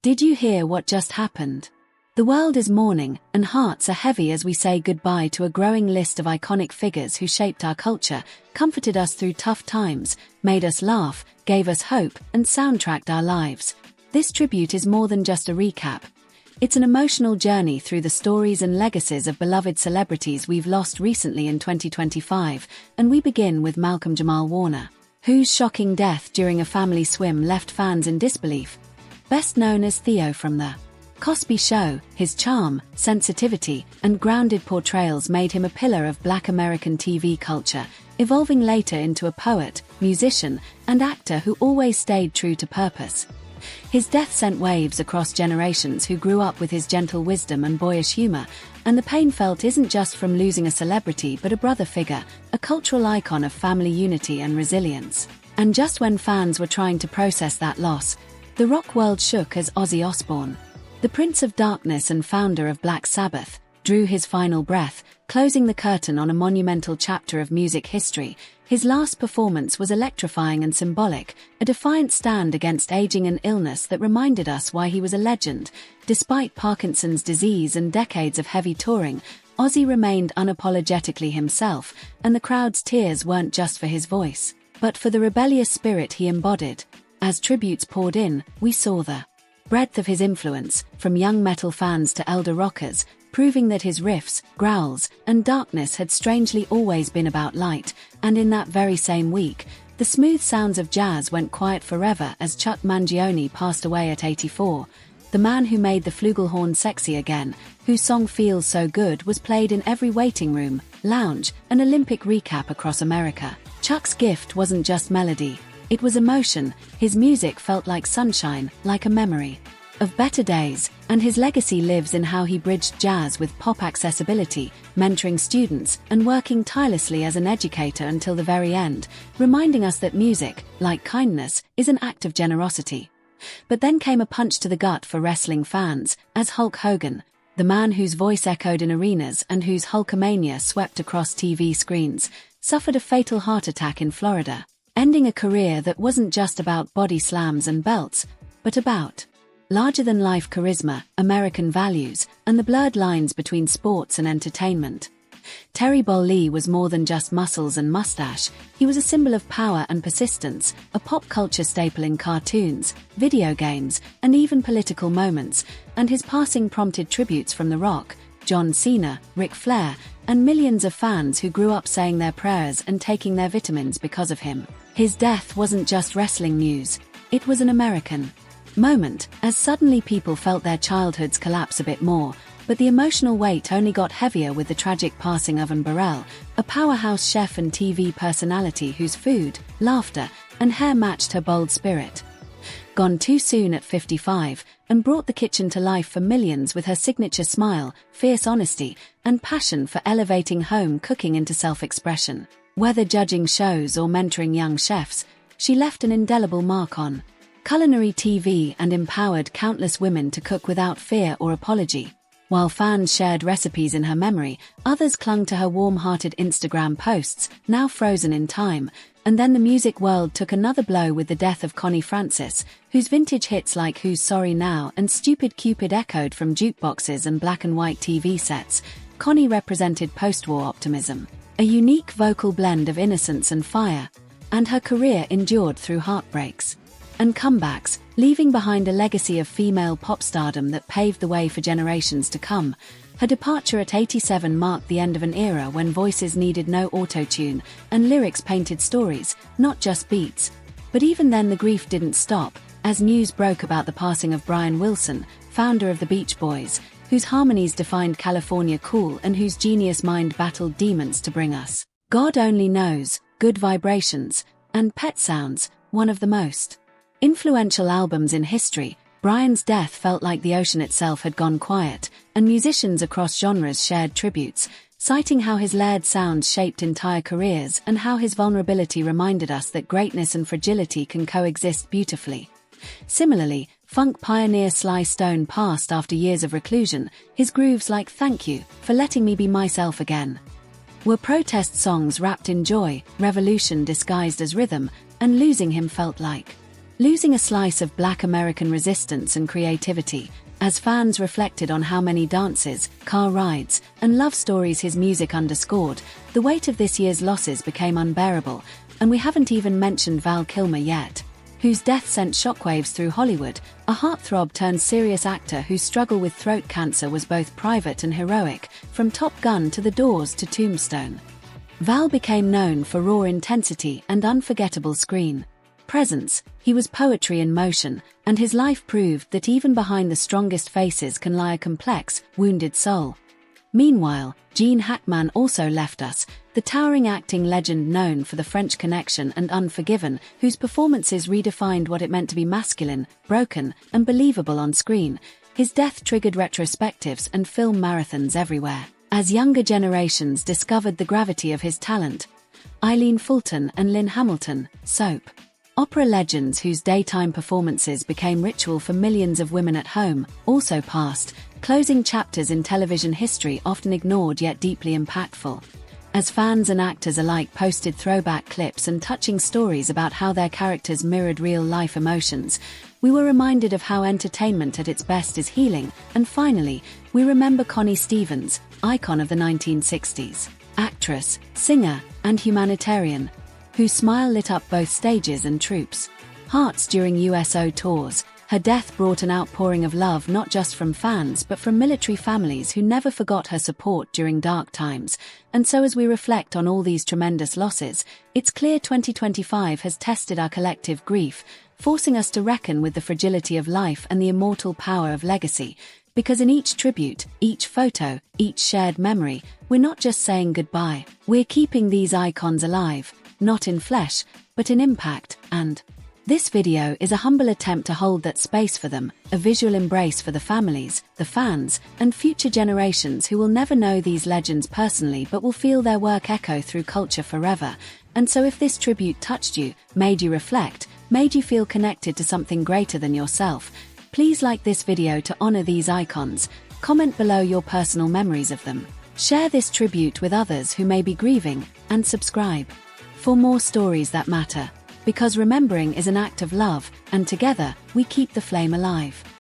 Did you hear what just happened? The world is mourning, and hearts are heavy as we say goodbye to a growing list of iconic figures who shaped our culture, comforted us through tough times, made us laugh, gave us hope, and soundtracked our lives. This tribute is more than just a recap. It's an emotional journey through the stories and legacies of beloved celebrities we've lost recently in 2025, and we begin with Jamal Warner, whose shocking death during a family swim left fans in disbelief. Best known as Theo from The Cosby Show, his charm, sensitivity, and grounded portrayals made him a pillar of Black American TV culture, evolving later into a poet, musician, and actor who always stayed true to purpose. His death sent waves across generations who grew up with his gentle wisdom and boyish humor, and the pain felt isn't just from losing a celebrity but a brother figure, a cultural icon of family unity and resilience. And just when fans were trying to process that loss, the rock world shook as Ozzy Osbourne, the Prince of Darkness and founder of Black Sabbath, drew his final breath, closing the curtain on a monumental chapter of music history. His last performance was electrifying and symbolic, a defiant stand against aging and illness that reminded us why he was a legend. Despite Parkinson's disease and decades of heavy touring, Ozzy remained unapologetically himself, and the crowd's tears weren't just for his voice, but for the rebellious spirit he embodied. As tributes poured in, we saw the breadth of his influence, from young metal fans to elder rockers, proving that his riffs, growls, and darkness had strangely always been about light. And in that very same week, the smooth sounds of jazz went quiet forever as Chuck Mangione passed away at 84. The man who made the flugelhorn sexy again, whose song Feels So Good was played in every waiting room, lounge, and Olympic recap across America. Chuck's gift wasn't just melody. It was emotion. His music felt like sunshine, like a memory of better days, and his legacy lives in how he bridged jazz with pop accessibility, mentoring students, and working tirelessly as an educator until the very end, reminding us that music, like kindness, is an act of generosity. But then came a punch to the gut for wrestling fans, as Hulk Hogan, the man whose voice echoed in arenas and whose Hulkamania swept across TV screens, suffered a fatal heart attack in Florida, ending a career that wasn't just about body slams and belts, but about larger-than-life charisma, American values, and the blurred lines between sports and entertainment. Terry Bollea was more than just muscles and mustache. He was a symbol of power and persistence, a pop culture staple in cartoons, video games, and even political moments, and his passing prompted tributes from The Rock, John Cena, Ric Flair, and millions of fans who grew up saying their prayers and taking their vitamins because of him. His death wasn't just wrestling news, it was an American moment, as suddenly people felt their childhoods collapse a bit more, but the emotional weight only got heavier with the tragic passing of Burrell, a powerhouse chef and TV personality whose food, laughter, and hair matched her bold spirit. Gone too soon at 55, and brought the kitchen to life for millions with her signature smile, fierce honesty, and passion for elevating home cooking into self-expression. Whether judging shows or mentoring young chefs, she left an indelible mark on culinary TV and empowered countless women to cook without fear or apology. While fans shared recipes in her memory, others clung to her warm-hearted Instagram posts, now frozen in time. And then the music world took another blow with the death of Connie Francis, whose vintage hits like Who's Sorry Now and Stupid Cupid echoed from jukeboxes and black-and-white TV sets. Connie represented post-war optimism, a unique vocal blend of innocence and fire, and her career endured through heartbreaks and comebacks, leaving behind a legacy of female pop stardom that paved the way for generations to come. Her departure at 87 marked the end of an era when voices needed no auto-tune, and lyrics painted stories, not just beats. But even then the grief didn't stop, as news broke about the passing of Brian Wilson, founder of the Beach Boys, whose harmonies defined California cool and whose genius mind battled demons to bring us God Only Knows, Good Vibrations, and Pet Sounds, one of the most influential albums in history. Brian's death felt like the ocean itself had gone quiet, and musicians across genres shared tributes, citing how his layered sounds shaped entire careers and how his vulnerability reminded us that greatness and fragility can coexist beautifully. Similarly, funk pioneer Sly Stone passed after years of reclusion. His grooves like Thank You for Letting Me Be Myself Again were protest songs wrapped in joy, revolution disguised as rhythm, and losing him felt like losing a slice of Black American resistance and creativity, as fans reflected on how many dances, car rides, and love stories his music underscored. The weight of this year's losses became unbearable, and we haven't even mentioned Val Kilmer yet, whose death sent shockwaves through Hollywood. A heartthrob turned serious actor whose struggle with throat cancer was both private and heroic, from Top Gun to The Doors to Tombstone. Val became known for raw intensity and unforgettable screen presence. He was poetry in motion, and his life proved that even behind the strongest faces can lie a complex, wounded soul. Meanwhile, Gene Hackman also left us, the towering acting legend known for The French Connection and Unforgiven, whose performances redefined what it meant to be masculine, broken, and believable on screen. His death triggered retrospectives and film marathons everywhere, as younger generations discovered the gravity of his talent. Eileen Fulton and Lynn Hamilton, soap opera legends whose daytime performances became ritual for millions of women at home, also passed, closing chapters in television history often ignored yet deeply impactful. As fans and actors alike posted throwback clips and touching stories about how their characters mirrored real-life emotions, we were reminded of how entertainment at its best is healing. And finally, we remember Connie Stevens, icon of the 1960s, actress, singer, and humanitarian, whose smile lit up both stages and troops' hearts during USO tours. Her death brought an outpouring of love not just from fans but from military families who never forgot her support during dark times. And so as we reflect on all these tremendous losses, it's clear 2025 has tested our collective grief, forcing us to reckon with the fragility of life and the immortal power of legacy. Because in each tribute, each photo, each shared memory, we're not just saying goodbye, we're keeping these icons alive, not in flesh, but in impact. And this video is a humble attempt to hold that space for them, a visual embrace for the families, the fans, and future generations who will never know these legends personally but will feel their work echo through culture forever. And so if this tribute touched you, made you reflect, made you feel connected to something greater than yourself, please like this video to honor these icons, comment below your personal memories of them, share this tribute with others who may be grieving, and subscribe for more stories that matter. Because remembering is an act of love, and together, we keep the flame alive.